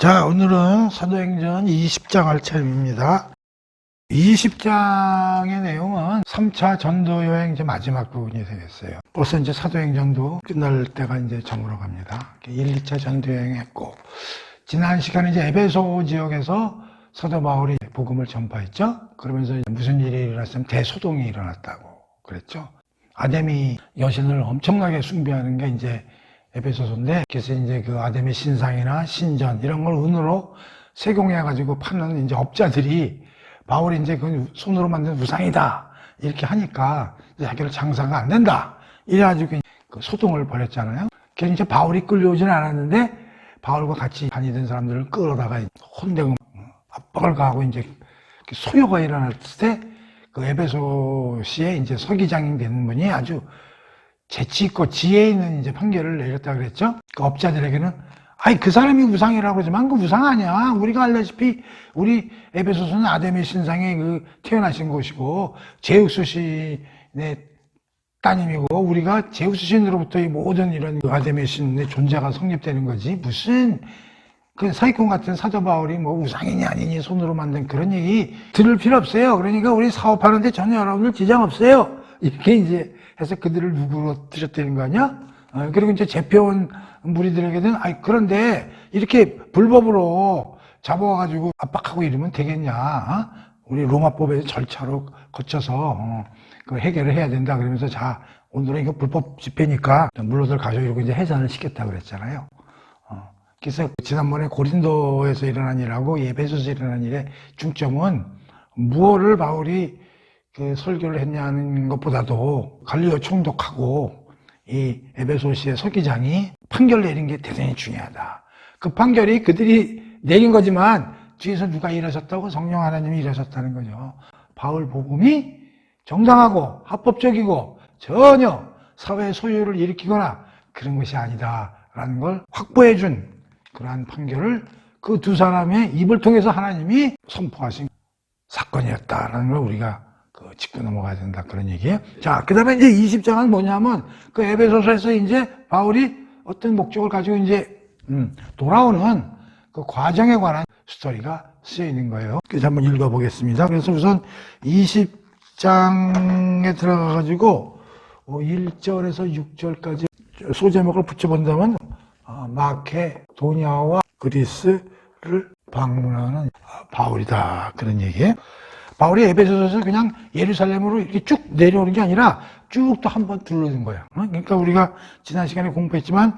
자, 오늘은 사도행전 20장 할 차림입니다. 20장의 내용은 3차 전도여행 이제 마지막 부분이 되겠어요. 벌써 이제 사도행전도 끝날 때가 이제 저물어 갑니다. 1, 2차 전도여행 했고, 지난 시간에 이제 에베소 지역에서 사도 바울이 복음을 전파했죠. 그러면서 무슨 일이 일어났으면 대소동이 일어났다고 그랬죠. 아데미 여신을 엄청나게 숭배하는 게 이제 에베소서인데, 그래서 이제 그 아데미 신상이나 신전 이런 걸 은으로 세공해가지고 파는 이제 업자들이 바울이 이제 그 손으로 만든 우상이다 이렇게 하니까 자기를 장사가 안 된다 이래가지고 그 소동을 벌였잖아요. 그래서 이제 바울이 끌려오지는 않았는데 바울과 같이 다니던 사람들을 끌어다가 혼내고 압박을 가하고 이제 소요가 일어났을 때 그 에베소시의 이제 서기장이 되는 분이 아주 재치 있고 지혜 있는 이제 판결을 내렸다 그랬죠. 그 업자들에게는 아니 그 사람이 우상이라고 그러지만 그 우상 아니야. 우리가 알다시피 우리 에베소서는 아데미 신상에 그 태어나신 곳이고 제우스 신의 따님이고 우리가 제우스 신으로부터 이 모든 이런 아데미 신의 존재가 성립되는 거지. 무슨 그 사기꾼 같은 사도 바울이 뭐 우상이니 아니니 손으로 만든 그런 얘기 들을 필요 없어요. 그러니까 우리 사업하는데 전혀 여러분들 지장 없어요. 이렇게 이제 해서 그들을 누구로 드셨다는 거 아니야? 그리고 이제 잡혀온 무리들에게는 아이 그런데 이렇게 불법으로 잡아와가지고 압박하고 이러면 되겠냐? 우리 로마법의 절차로 거쳐서 그 해결을 해야 된다 그러면서 자 오늘은 이거 불법 집회니까 물로들 가져 이러고 이제 해산을 시켰다 그랬잖아요. 그래서 지난번에 고린도에서 일어난 일하고 에베소에서 일어난 일의 중점은 무엇을 바울이 그 설교를 했냐는 것보다도 갈리오 총독하고 이 에베소시의 서기장이 판결 내린 게 대단히 중요하다. 그 판결이 그들이 내린 거지만 뒤에서 누가 일하셨다고? 성령 하나님이 일하셨다는 거죠. 바울 복음이 정당하고 합법적이고 전혀 사회의 소유를 일으키거나 그런 것이 아니다라는 걸 확보해 준 그러한 판결을 그 두 사람의 입을 통해서 하나님이 선포하신 사건이었다라는 걸 우리가 짚고 넘어가야 된다 그런 얘기예요. 자, 그 다음에 이제 20장은 뭐냐면 그 에베소서에서 이제 바울이 어떤 목적을 가지고 이제 돌아오는 그 과정에 관한 스토리가 쓰여 있는 거예요. 그래서 한번 읽어보겠습니다. 그래서 우선 20장에 들어가가지고 1절에서 6절까지 소제목을 붙여본다면 마케도니아와 그리스를 방문하는 바울이다 그런 얘기예요. 바울이 에베소서에서 그냥 예루살렘으로 이렇게 쭉 내려오는 게 아니라 쭉 또 한 번 둘러든 거야. 그러니까 우리가 지난 시간에 공부했지만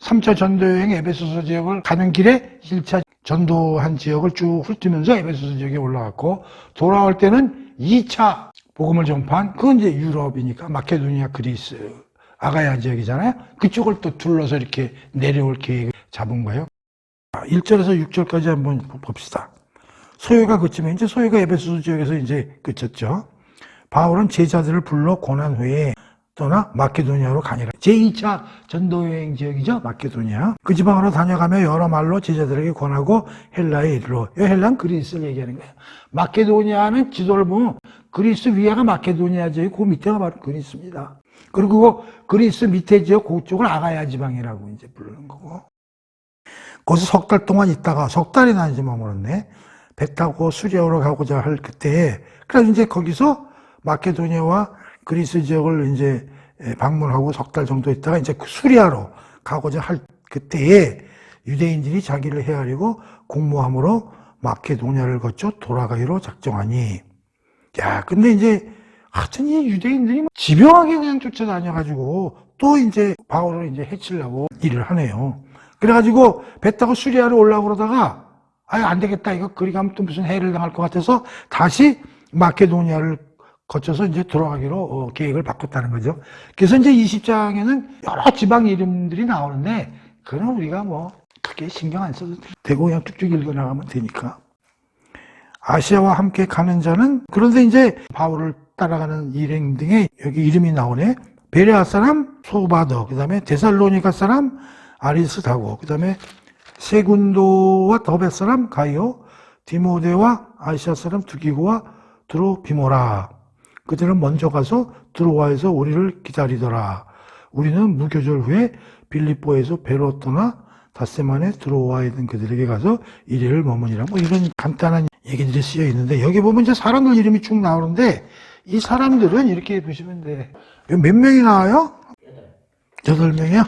3차 전도여행 에베소서 지역을 가는 길에 1차 전도한 지역을 쭉 훑으면서 에베소서 지역에 올라갔고 돌아올 때는 2차 복음을 전파한 그건 이제 유럽이니까 마케도니아, 그리스, 아가야 지역이잖아요. 그쪽을 또 둘러서 이렇게 내려올 계획을 잡은 거예요. 1절에서 6절까지 한번 봅시다. 소요가 그치면 이제 소요가 에베소서 지역에서 이제 그쳤죠. 바울은 제자들을 불러 고난 후에 떠나 마케도니아로 가니라. 제2차 전도여행 지역이죠. 마케도니아. 그 지방으로 다녀가며 여러 말로 제자들에게 권하고 헬라에 이르러. 이 헬라는 그리스를 얘기하는 거예요. 마케도니아는 지도를 보면 그리스 위에가 마케도니아 지역, 그 밑에가 바로 그리스입니다. 그리고 그리스 밑에 지역 그쪽을 아가야 지방이라고 이제 부르는 거고. 거기서 석 달 동안 있다가 석 달이나 이제 머물렀네. 배 타고 수리아로 가고자 할 그때에, 그래서 이제 거기서 마케도니아와 그리스 지역을 이제 방문하고 석 달 정도 있다가 이제 수리아로 가고자 할 그때에 유대인들이 자기를 헤아리고 공모함으로 마케도니아를 거쳐 돌아가기로 작정하니. 야, 근데 이제 하여튼 이 유대인들이 집요하게 그냥 쫓아다녀가지고 또 이제 바울을 이제 해치려고 일을 하네요. 그래가지고 배 타고 수리아로 올라오고 그러다가 아유, 안 되겠다. 이거 그리 가면 또 무슨 해를 당할 것 같아서 다시 마케도니아를 거쳐서 이제 돌아가기로 계획을 바꿨다는 거죠. 그래서 이제 20장에는 여러 지방 이름들이 나오는데, 그건 우리가 뭐, 크게 신경 안 써도 되고 그냥 쭉쭉 읽어나가면 되니까. 아시아와 함께 가는 자는, 그런데 이제 바울을 따라가는 일행 등의 여기 이름이 나오네. 베레아 사람 소바더, 그 다음에 데살로니가 사람 아리스다고, 그 다음에 세군도와 더베 사람 가이오, 디모데와 아시아 사람 두기고와 드로비모라. 그들은 먼저 가서 드로아에서 우리를 기다리더라. 우리는 무교절 후에 빌립보에서 배로 떠나 닷새 만에 들어와 있는 그들에게 가서 이리를 머무니라. 뭐 이런 간단한 얘기들이 쓰여 있는데, 여기 보면 이제 사람들 이름이 쭉 나오는데, 이 사람들은 이렇게 보시면 돼. 몇 명이 나와요? 8명이요?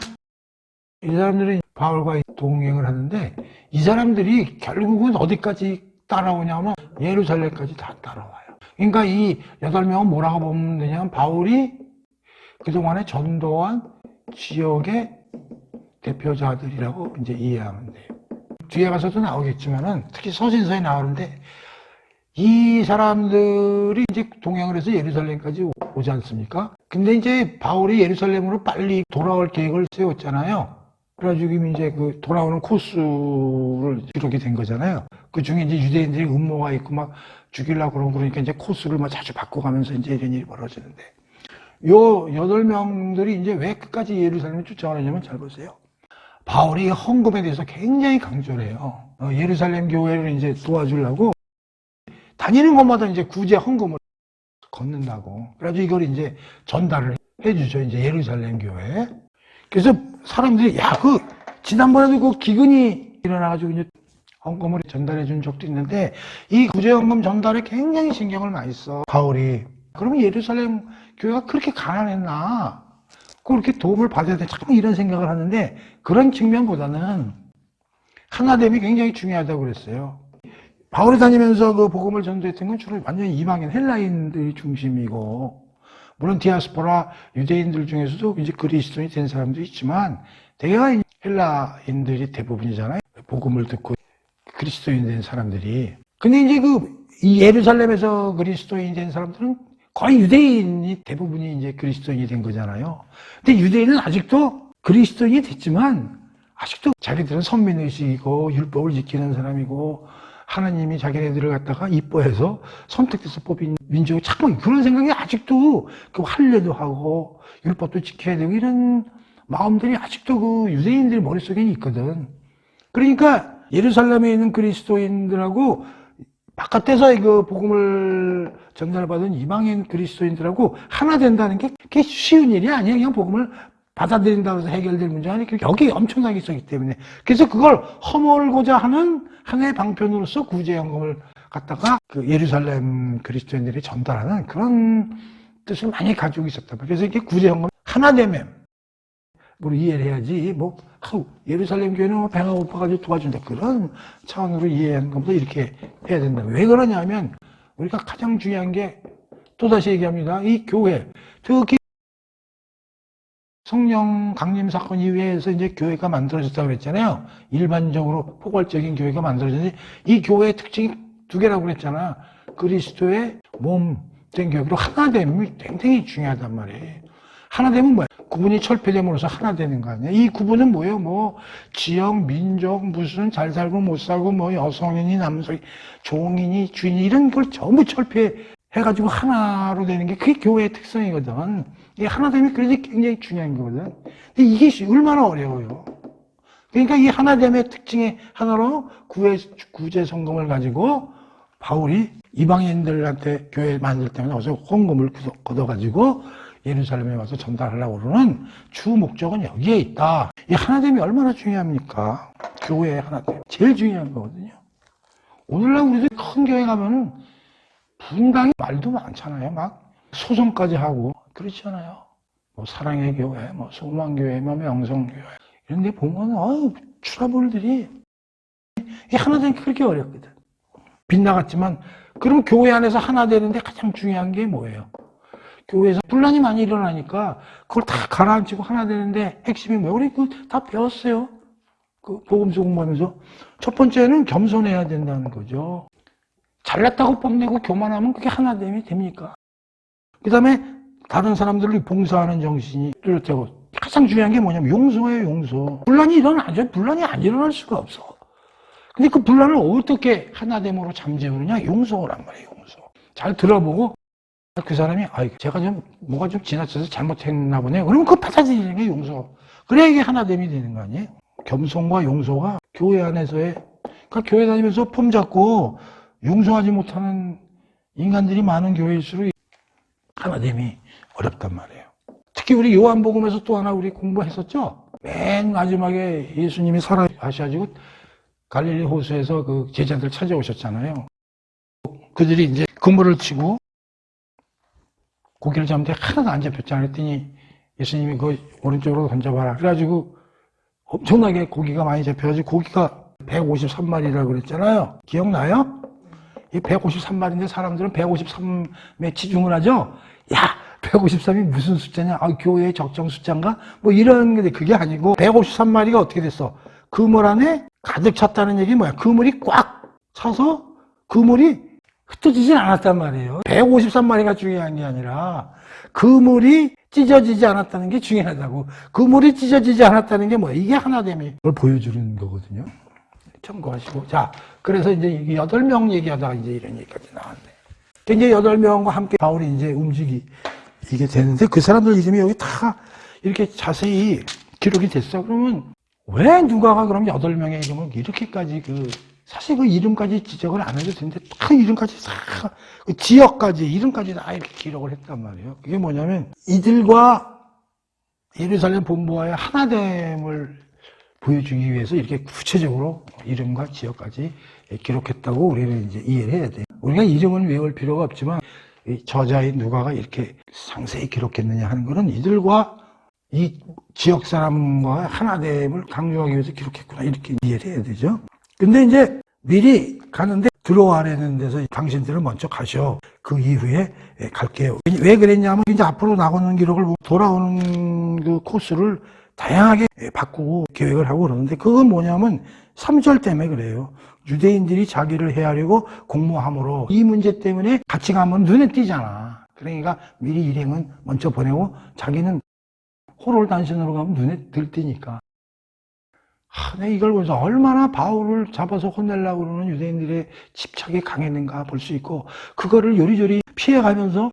이 사람들은 바울과 동행을 하는데, 이 사람들이 결국은 어디까지 따라오냐면 예루살렘까지 다 따라와요. 그러니까 이 8명은 뭐라고 보면 되냐면, 바울이 그동안에 전도한 지역의 대표자들이라고 이제 이해하면 돼요. 뒤에 가서도 나오겠지만은, 특히 서신서에 나오는데, 이 사람들이 이제 동행을 해서 예루살렘까지 오지 않습니까? 근데 이제 바울이 예루살렘으로 빨리 돌아올 계획을 세웠잖아요. 그래가지고 이제 그 돌아오는 코스를 이렇게 된 거잖아요. 그 중에 이제 유대인들이 음모가 있고 막 죽이려고 그러니까 이제 코스를 막 자주 바꿔가면서 이제 이런 일이 벌어지는데, 요 8명들이 이제 왜 끝까지 예루살렘에 쫓아가느냐면, 잘 보세요. 바울이 헌금에 대해서 굉장히 강조를 해요. 예루살렘 교회를 이제 도와주려고 다니는 곳마다 이제 구제 헌금을 걷는다고. 그래가지고 이걸 이제 전달을 해주죠. 이제 예루살렘 교회에. 그래서 사람들이, 야, 지난번에도 그 기근이 일어나가지고 이제 헌금을 전달해 준 적도 있는데, 이 구제 헌금 전달에 굉장히 신경을 많이 써, 바울이. 그러면 예루살렘 교회가 그렇게 가난했나? 그렇게 도움을 받아야 돼. 참 이런 생각을 하는데, 그런 측면보다는 하나됨이 굉장히 중요하다고 그랬어요. 바울이 다니면서 그 복음을 전도했던 건 주로 완전히 이방인, 헬라인들이 중심이고, 물론 디아스포라 유대인들 중에서도 이제 그리스도인이 된 사람도 있지만, 대개가 헬라인들이 대부분이잖아요. 복음을 듣고 그리스도인 된 사람들이. 근데 이제 이 예루살렘에서 그리스도인이 된 사람들은 거의 유대인이 대부분이 이제 그리스도인이 된 거잖아요. 근데 유대인은 아직도 그리스도인이 됐지만, 아직도 자기들은 선민의식이고, 율법을 지키는 사람이고, 하나님이 자기네들을 갖다가 이뻐해서 선택돼서 뽑힌 민족이 참 그런 생각이 아직도 할례도 하고 율법도 지켜야 되고 이런 마음들이 아직도 그 유대인들 머릿속에 있거든. 그러니까 예루살렘에 있는 그리스도인들하고 바깥에서 그 복음을 전달받은 이방인 그리스도인들하고 하나 된다는 게 그게 쉬운 일이 아니에요. 그냥 복음을 받아들인다고 해서 해결될 문제가 아니고 여기 엄청나게 있었기 때문에. 그래서 그걸 허물고자 하는 하나의 방편으로서 구제연금을 갖다가 그 예루살렘 그리스도인들이 전달하는 그런 뜻을 많이 가지고 있었단 말이에요. 그래서 이게 구제연금 하나됨으로 이해를 해야지, 예루살렘 교회는 배가 고파가지고 도와준다. 그런 차원으로 이해하는 것보다 이렇게 해야 된다. 왜 그러냐면, 우리가 가장 중요한 게, 또다시 얘기합니다. 이 교회, 특히 성령 강림 사건 이후에서 이제 교회가 만들어졌다고 그랬잖아요. 일반적으로 포괄적인 교회가 만들어졌는데, 이 교회의 특징이 2개라고 그랬잖아. 그리스도의 몸 된 교회, 그리고 하나됨이 굉장히 중요하단 말이에요. 하나됨은 뭐야? 구분이 철폐됨으로써 하나 되는 거 아니야? 이 구분은 뭐예요? 지역, 민족, 무슨 잘 살고 못 살고, 여성인이, 남성이, 종인이, 주인이, 이런 걸 전부 철폐해가지고 하나로 되는 게 그게 교회의 특성이거든. 이 하나됨이 그래서 굉장히 중요한 거거든. 근데 이게 얼마나 어려워요. 그러니까 이 하나됨의 특징의 하나로 구제 성금을 가지고 바울이 이방인들한테 교회 만들 때마다 와서 헌금을 걷어가지고 예루살렘에 와서 전달하려고 그러는 주 목적은 여기에 있다. 이 하나됨이 얼마나 중요합니까? 교회의 하나됨. 제일 중요한 거거든요. 오늘날 우리들 큰 교회 가면은 분당이 말도 많잖아요. 막 소송까지 하고. 그렇지 않아요? 사랑의 교회, 소망교회, 명성교회. 이런 데 보면, 트러블들이, 이 하나 되는 게 그렇게 어렵거든. 빗나갔지만, 그럼 교회 안에서 하나 되는데 가장 중요한 게 뭐예요? 교회에서 분란이 많이 일어나니까, 그걸 다 가라앉히고 하나 되는데, 핵심이 뭐예요? 우리 다 배웠어요. 복음서 공부하면서. 첫 번째는 겸손해야 된다는 거죠. 잘났다고 뽐내고 교만하면 그게 하나됨이 됩니까? 그 다음에, 다른 사람들을 봉사하는 정신이 뚜렷하고, 가장 중요한 게 뭐냐면 용서예요, 용서. 분란이 일어나죠. 분란이 안 일어날 수가 없어. 근데 그 분란을 어떻게 하나됨으로 잠재우느냐? 용서란 말이에요, 용서. 잘 들어보고 그 사람이 제가 뭐가 좀 지나쳐서 잘못했나 보네요. 그러면 그거 받아들이는 게 용서. 그래야 이게 하나됨이 되는 거 아니에요? 겸손과 용서가 교회 안에서의, 그러니까 교회 다니면서 폼 잡고 용서하지 못하는 인간들이 많은 교회일수록 하나됨이 어렵단 말이에요. 특히 우리 요한복음에서 또 하나 우리 공부했었죠? 맨 마지막에 예수님이 살아가셔가지고 갈릴리 호수에서 그 제자들 찾아오셨잖아요. 그들이 이제 그물을 치고 고기를 잡는데 하나도 안 잡혔잖아요. 그랬더니 예수님이 그 오른쪽으로 던져봐라. 그래가지고 엄청나게 고기가 많이 잡혀가지고 고기가 153마리라고 그랬잖아요. 기억나요? 이 153마리인데 사람들은 153에 치중을 하죠? 야! 153이 무슨 숫자냐? 아, 교회의 적정 숫자인가? 뭐 이런 게 그게 아니고 153마리가 어떻게 됐어? 그물 안에 가득 찼다는 얘기 뭐야? 그물이 꽉 차서 그물이 흩어지진 않았단 말이에요. 153마리가 중요한 게 아니라 그물이 찢어지지 않았다는 게 중요하다고. 그물이 찢어지지 않았다는 게 뭐야? 이게 하나됨이 그걸 보여주는 거거든요. 참고하시고. 자, 그래서 이제 8명 얘기하다가 이제 이런 얘기까지 나왔네. 이제 8명과 함께 바울이 이제 이게 되는데 그 사람들 이름이 여기 다 이렇게 자세히 기록이 됐어. 그러면 왜 누가가 그럼 8명의 이름을 이렇게까지 사실 그 이름까지 지적을 안 해도 되는데 다 이름까지 그 지역까지 이름까지 다 이렇게 기록을 했단 말이에요. 그게 뭐냐면 이들과 예루살렘 본부와의 하나됨을 보여주기 위해서 이렇게 구체적으로 이름과 지역까지 기록했다고 우리는 이제 이해를 해야 돼요. 우리가 이름을 외울 필요가 없지만 저자인 누가가 이렇게 상세히 기록했느냐 하는 것은 이들과 이 지역 사람과 하나됨을 강조하기 위해서 기록했구나 이렇게 이해를 해야 되죠. 근데 이제 미리 가는데 들어와라는 데서 당신들은 먼저 가셔. 그 이후에 갈게요. 왜 그랬냐면 이제 앞으로 나오는 기록을 돌아오는 그 코스를 다양하게 바꾸고 계획을 하고 그러는데 그건 뭐냐면 3절 때문에 그래요. 유대인들이 자기를 해하려고 공모함으로 이 문제 때문에 같이 가면 눈에 띄잖아. 그러니까 미리 일행은 먼저 보내고 자기는 호롤 단신으로 가면 눈에 들뜨니까. 내가 이걸 보면서 얼마나 바울을 잡아서 혼내려고 그러는 유대인들의 집착이 강했는가 볼 수 있고 그거를 요리조리 피해가면서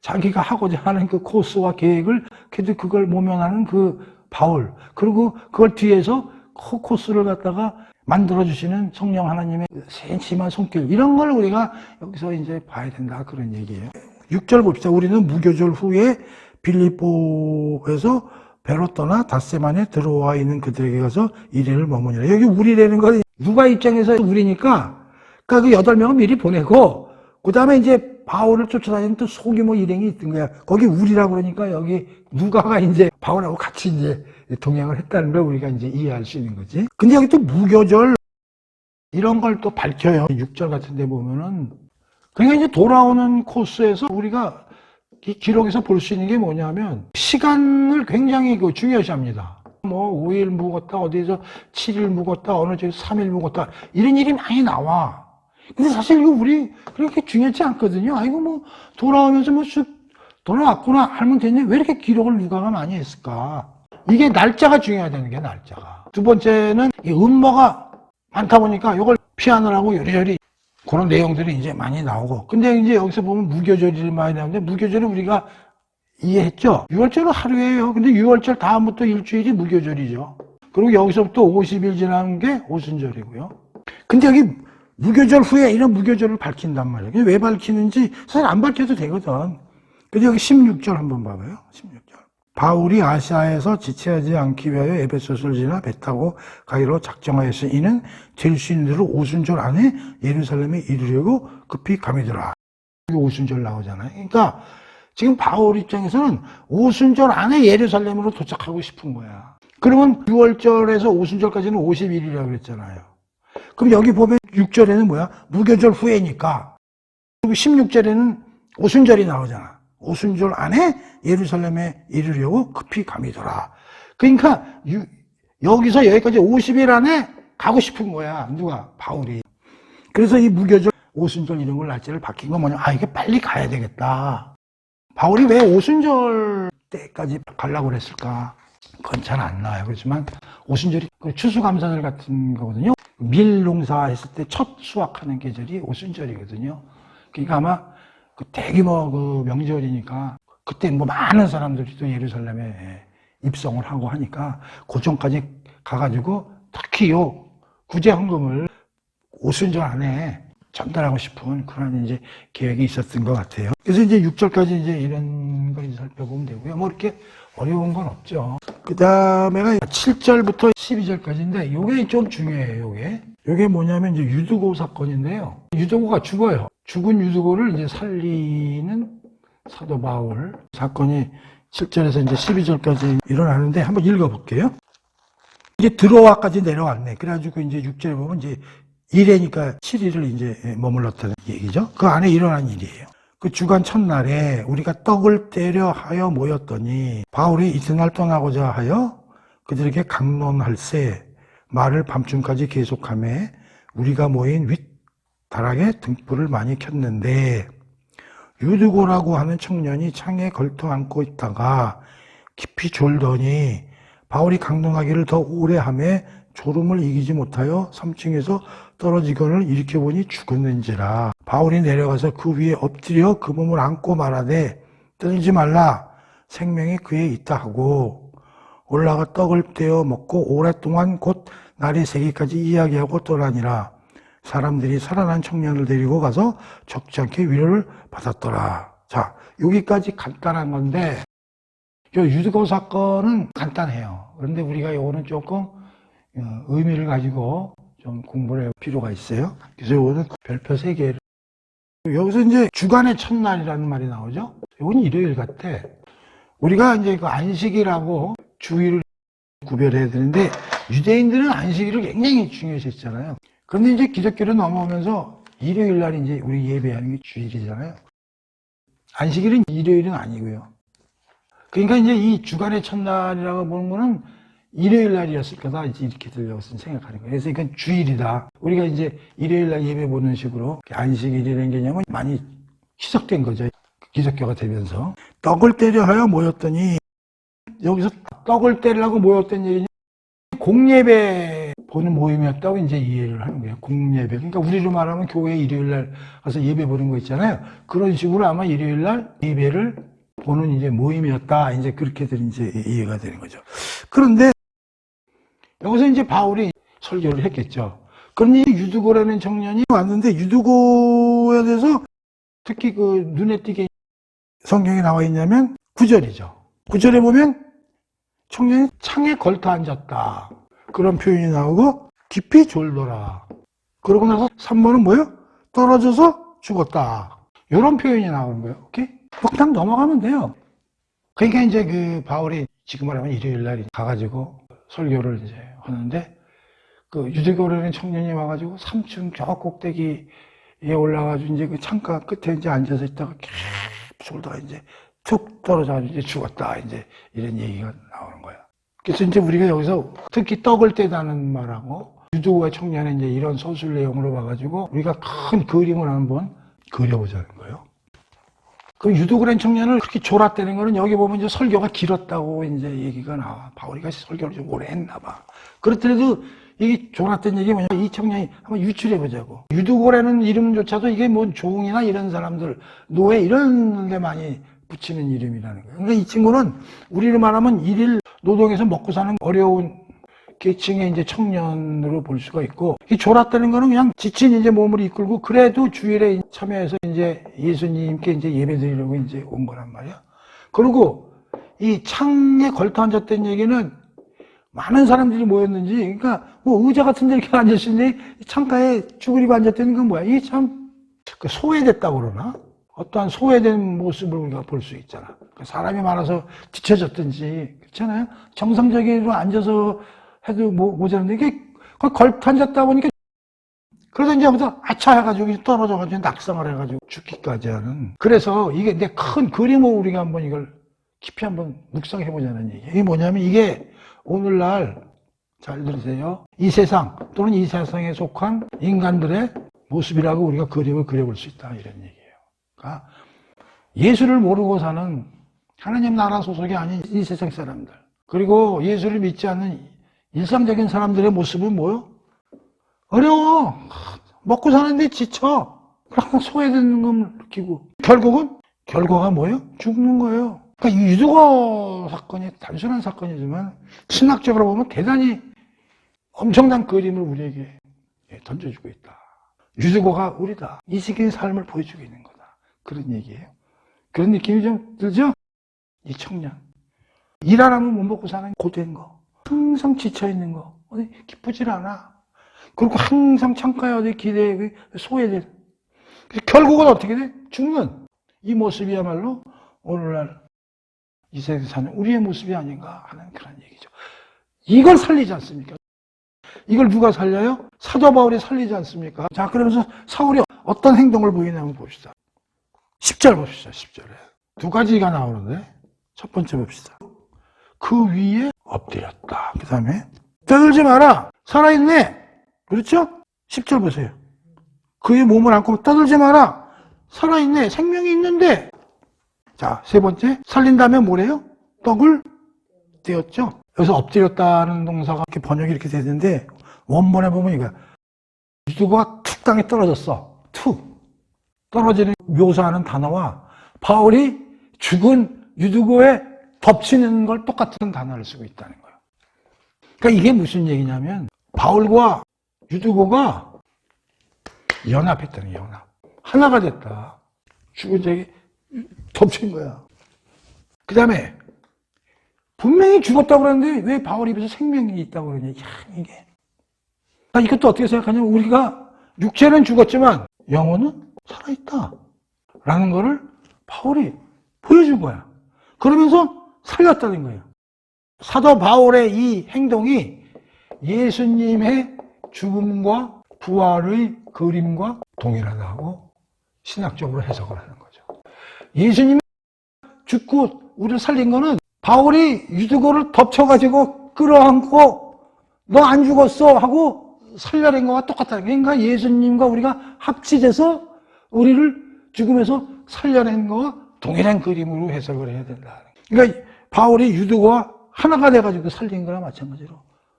자기가 하고자 하는 그 코스와 계획을 그래도 그걸 모면하는 그 바울 그리고 그걸 뒤에서 코스를 갖다가 만들어주시는 성령 하나님의 세심한 손길 이런 걸 우리가 여기서 이제 봐야 된다 그런 얘기예요. 6절 봅시다. 우리는 무교절 후에 빌립보에서 배로 떠나 닷새만에 들어와 있는 그들에게 가서 이래를 머무니라. 여기 우리라는 건 누가 입장에서 우리니까 그러니까 그 8명은 미리 보내고 그 다음에 이제 바울을 쫓아다니는 또 소규모 일행이 있던 거야. 거기 우리라고 그러니까 여기 누가가 이제 바울하고 같이 이제 동행을 했다는 걸 우리가 이제 이해할 수 있는 거지. 근데 여기 또 무교절 이런 걸 또 밝혀요. 6절 같은 데 보면은 그러니까 이제 돌아오는 코스에서 우리가 이 기록에서 볼 수 있는 게 뭐냐면 시간을 굉장히 중요시합니다. 뭐 5일 묵었다 어디서 7일 묵었다 어느 쪽에서 3일 묵었다 이런 일이 많이 나와. 근데 사실 이거 우리 그렇게 중요하지 않거든요. 아이고 뭐 돌아오면서 뭐 쑥 돌아왔구나 하면 되는데 왜 이렇게 기록을 누가가 많이 했을까? 이게 날짜가 중요하다는 게 날짜가. 두 번째는 이 음모가 많다 보니까 이걸 피하느라고 요리조리 그런 내용들이 이제 많이 나오고. 근데 이제 여기서 보면 무교절이 많이 나오는데 무교절은 우리가 이해했죠? 6월절은 하루예요. 근데 6월절 다음부터 일주일이 무교절이죠. 그리고 여기서부터 50일 지나는 게 오순절이고요. 근데 여기 무교절 후에 이런 무교절을 밝힌단 말이에요. 왜 밝히는지 사실 안 밝혀도 되거든. 근데 여기 16절 한번 봐봐요. 16절. 바울이 아시아에서 지체하지 않기 위하여 에베소서를 지나 배 타고 가기로 작정하였으니 이는 될 수 있는 대로 오순절 안에 예루살렘에 이르려고 급히 감이더라. 오순절 나오잖아요. 그러니까 지금 바울 입장에서는 오순절 안에 예루살렘으로 도착하고 싶은 거야. 그러면 6월절에서 오순절까지는 50일이라고 그랬잖아요. 그럼 여기 보면 6절에는 뭐야? 무교절 후에니까. 그리고 16절에는 오순절이 나오잖아. 오순절 안에 예루살렘에 이르려고 급히 감이더라. 그러니까 여기서 여기까지 50일 안에 가고 싶은 거야. 누가? 바울이. 그래서 이 무교절 오순절 이런 걸 날짜를 바뀐 건 뭐냐? 이게 빨리 가야 되겠다. 바울이 왜 오순절 때까지 가려고 그랬을까? 그건 잘 안 나와요. 그렇지만 오순절이 추수감사절 같은 거거든요. 밀 농사했을 때 첫 수확하는 계절이 오순절이거든요. 그러니까 아마 그 대규모 그 명절이니까 그때 뭐 많은 사람들이 또 예루살렘에 입성을 하고 하니까 그 전까지 가가지고 특히 요 구제 헌금을 오순절 안에 전달하고 싶은 그런 이제 계획이 있었던 것 같아요. 그래서 이제 6절까지 이제 이런 걸 살펴보면 되고요. 뭐 이렇게 어려운 건 없죠. 그 다음에가 7절부터 12절까지인데 요게 좀 중요해요. 요게 뭐냐면 이제 유두고 사건인데요. 유두고가 죽어요. 죽은 유두고를 이제 살리는 사도 바울 사건이 7절에서 이제 12절까지 일어나는데 한번 읽어볼게요. 이제 드로아까지 내려왔네. 그래가지고 이제 6절에 보면 이제 1회니까 7일을 이제 머물렀다는 얘기죠. 그 안에 일어난 일이에요. 그 주간 첫날에 우리가 떡을 떼려 하여 모였더니 바울이 이튿날 떠나고자 하여 그들에게 강론할세 말을 밤중까지 계속하며 우리가 모인 윗다락에 등불을 많이 켰는데 유두고라고 하는 청년이 창에 걸터 앉고 있다가 깊이 졸더니 바울이 강론하기를 더 오래 하며 졸음을 이기지 못하여 3층에서 떨어지거늘 일으켜보니 죽었는지라. 바울이 내려가서 그 위에 엎드려 그 몸을 안고 말하되 떨지 말라 생명이 그에 있다 하고 올라가 떡을 떼어 먹고 오랫동안 곧 날이 새기까지 이야기하고 떠나니라. 사람들이 살아난 청년을 데리고 가서 적지 않게 위로를 받았더라. 자, 여기까지 간단한 건데 이 유두고 사건은 간단해요. 그런데 우리가 이거는 조금 의미를 가지고 좀 공부를 할 필요가 있어요. 그래서 이거는 별표 3개를. 여기서 이제 주간의 첫날이라는 말이 나오죠. 이건 일요일 같아. 우리가 이제 그 안식일하고 주일을 구별해야 되는데 유대인들은 안식일을 굉장히 중요시 했잖아요. 그런데 이제 기독교로 넘어오면서 일요일 날 이제 우리 예배하는 게 주일이잖아요. 안식일은 일요일은 아니고요. 그러니까 이제 이 주간의 첫날이라고 보는 거는 일요일 날이었을 거다 이렇게 들려고 생각하는 거예요. 그래서 이건 주일이다. 우리가 이제 일요일 날 예배 보는 식으로 안식일이라는 개념은 많이 희석된 거죠. 기독교가 되면서. 떡을 떼려 하여 모였더니 여기서 떡을 떼려고 모였던 얘기는 공예배 보는 모임이었다고 이제 이해를 하는 거예요. 공예배. 그러니까 우리로 말하면 교회 일요일 날 가서 예배 보는 거 있잖아요. 그런 식으로 아마 일요일 날 예배를 보는 이제 모임이었다. 이제 그렇게들 이제 이해가 되는 거죠. 그런데 여기서 이제 바울이 설교를 했겠죠. 그런데 유두고라는 청년이 왔는데 유두고에 대해서 특히 그 눈에 띄게 성경에 나와 있냐면 9절이죠. 9절에 보면 청년이 창에 걸터 앉았다. 그런 표현이 나오고 깊이 졸더라. 그러고 나서 3번은 뭐예요? 떨어져서 죽었다. 이런 표현이 나오는 거예요. 오케이? 그냥 넘어가면 돼요. 그러니까 이제 그 바울이 지금 말하면 일요일 날 가가지고 설교를 이제 하는데 그 유대교라는 청년이 와가지고 3층 저 꼭대기에 올라가지고 이제 그 창가 끝에 이제 앉아서 있다가 계속 졸다가 이제 툭 떨어져가지고 이제 죽었다. 이제 이런 얘기가 나오는 거야. 그래서 이제 우리가 여기서 특히 떡을 떼다는 말하고 유두고와 청년의 이제 이런 서술 내용으로 봐가지고 우리가 큰 그림을 한번 그려보자는 거예요. 그 유두고란 청년을 그렇게 졸았다는 거는 여기 보면 이제 설교가 길었다고 이제 얘기가 나와. 바울이가 설교를 좀 오래 했나 봐. 그렇더라도 이게 졸았던 얘기 뭐냐. 이 청년이 한번 유출해 보자고. 유두고라는 이름조차도 이게 뭐 종이나 이런 사람들, 노예 이런 데 많이 붙이는 이름이라는 거예요. 그러니까 이 친구는 우리로 말하면 일일 노동에서 먹고 사는 어려운 계층의 이제 청년으로 볼 수가 있고, 이 졸았다는 거는 그냥 지친 이제 몸을 이끌고 그래도 주일에 참여해서 이제 예수님께 이제 예배 드리려고 이제 온 거란 말이야. 그리고 이 창에 걸터 앉았다는 얘기는 많은 사람들이 모였는지, 그러니까 뭐 의자 같은 데 이렇게 앉았으니 창가에 쭈그리고 앉았다는 건 뭐야? 이게 참 소외됐다고 그러나? 어떠한 소외된 모습을 우리가 볼 수 있잖아. 사람이 많아서 뒤쳐졌든지, 그렇잖아요? 정상적으로 앉아서 해도 모자란데, 이게 걸터 앉았다 보니까, 그래서 이제 여기서 아차 해가지고 떨어져가지고 낙상을 해가지고 죽기까지 하는. 그래서 이게 내 큰 그림으로 우리가 한번 이걸 깊이 한번 묵상해보자는 얘기예요. 이게 뭐냐면 이게 오늘날, 잘 들으세요. 이 세상 또는 이 세상에 속한 인간들의 모습이라고 우리가 그림을 그려볼 수 있다. 이런 얘기예요. 그러니까 예수를 모르고 사는 하나님 나라 소속이 아닌 이 세상 사람들, 그리고 예수를 믿지 않는 일상적인 사람들의 모습은 뭐요? 어려워. 먹고 사는데 지쳐. 그러니까 소외되는 걸 느끼고 결과가 뭐예요? 죽는 거예요. 그러니까 이 유두고 사건이 단순한 사건이지만 신학적으로 보면 대단히 엄청난 그림을 우리에게 던져주고 있다. 유두고가 우리다. 이 시기의 삶을 보여주고 있는 거다. 그런 얘기예요. 그런 느낌이 좀 들죠? 이 청년. 일 안 하면 못 먹고 사는 고된 거. 항상 지쳐있는 거. 어디 기쁘질 않아. 그리고 항상 창가에 어디 기대에 소외돼. 결국은 어떻게 돼? 죽는. 이 모습이야말로 오늘날 이 세상에 사는 우리의 모습이 아닌가 하는 그런 얘기죠. 이걸 살리지 않습니까? 이걸 누가 살려요? 사도 바울이 살리지 않습니까? 자, 그러면서 사울이 어떤 행동을 보이나 한번 봅시다. 10절 봅시다. 10절에. 두 가지가 나오는데 첫 번째 봅시다. 그 위에 엎드렸다. 그 다음에 떠들지 마라. 살아있네. 그렇죠? 10절 보세요. 그의 몸을 안고 떠들지 마라. 살아있네. 생명이 있는데. 자, 세 번째. 살린다면 뭐래요? 떡을 떼었죠? 여기서 엎드렸다는 동사가 이렇게 번역이 이렇게 되는데 원문에 보면 이거야. 유두고가 툭 땅에 떨어졌어. 툭. 떨어지는 묘사하는 단어와 바울이 죽은 유두고에 덮치는 걸 똑같은 단어를 쓰고 있다는 거예요. 그러니까 이게 무슨 얘기냐면 바울과 유두고가 연합했다는 거예요. 연합. 하나가 됐다. 죽은 자에게 덮친 거야. 그 다음에 분명히 죽었다고 그러는데 왜 바울 입에서 생명이 있다고 그러냐. 야, 이게. 이것도 어떻게 생각하냐면 우리가 육체는 죽었지만 영혼은 살아있다. 라는 거를 바울이 보여준 거야. 그러면서 살렸다는 거예요. 사도 바울의 이 행동이 예수님의 죽음과 부활의 그림과 동일하다고 신학적으로 해석을 하는 거죠. 예수님이 죽고 우리를 살린 거는 바울이 유두고를 덮쳐가지고 끌어안고 너 안 죽었어 하고 살려낸 거와 똑같다는 거예요. 그러니까 예수님과 우리가 합치돼서 우리를 죽음에서 살려낸 거와 동일한 그림으로 해석을 해야 된다. 그러니까 바울이 유두고와 하나가 돼가지고 살린 거랑 마찬가지로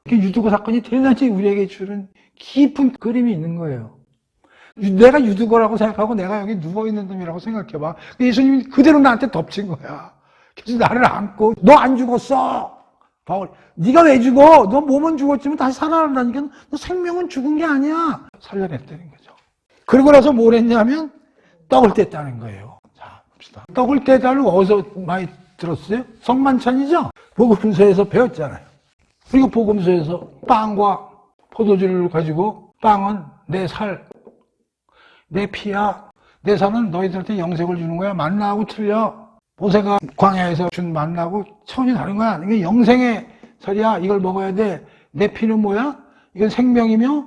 유두고 사건이 대단히 우리에게 주는 깊은 그림이 있는 거예요. 내가 유두고라고 생각하고 내가 여기 누워있는 놈이라고 생각해봐. 예수님이 그대로 나한테 덮친 거야. 그래서 나를 안고 너 안 죽었어. 바울, 네가 왜 죽어? 너 몸은 죽었지만 다시 살아난다니까 너 생명은 죽은 게 아니야. 살려냈다는 거죠. 그러고 나서 뭘 했냐면 떡을 뗐다는 거예요. 자, 봅시다. 떡을 떼다를 어디서 많이 들었어요? 성만찬이죠? 복음서에서 배웠잖아요. 그리고 복음서에서 빵과 포도주를 가지고 빵은 내 살, 내 피야. 내 살은 너희들한테 영생을 주는 거야. 만나하고 틀려. 모세가 광야에서 준 만나하고 차원이 다른 거야. 이게 영생의 살이야. 이걸 먹어야 돼. 내 피는 뭐야? 이건 생명이며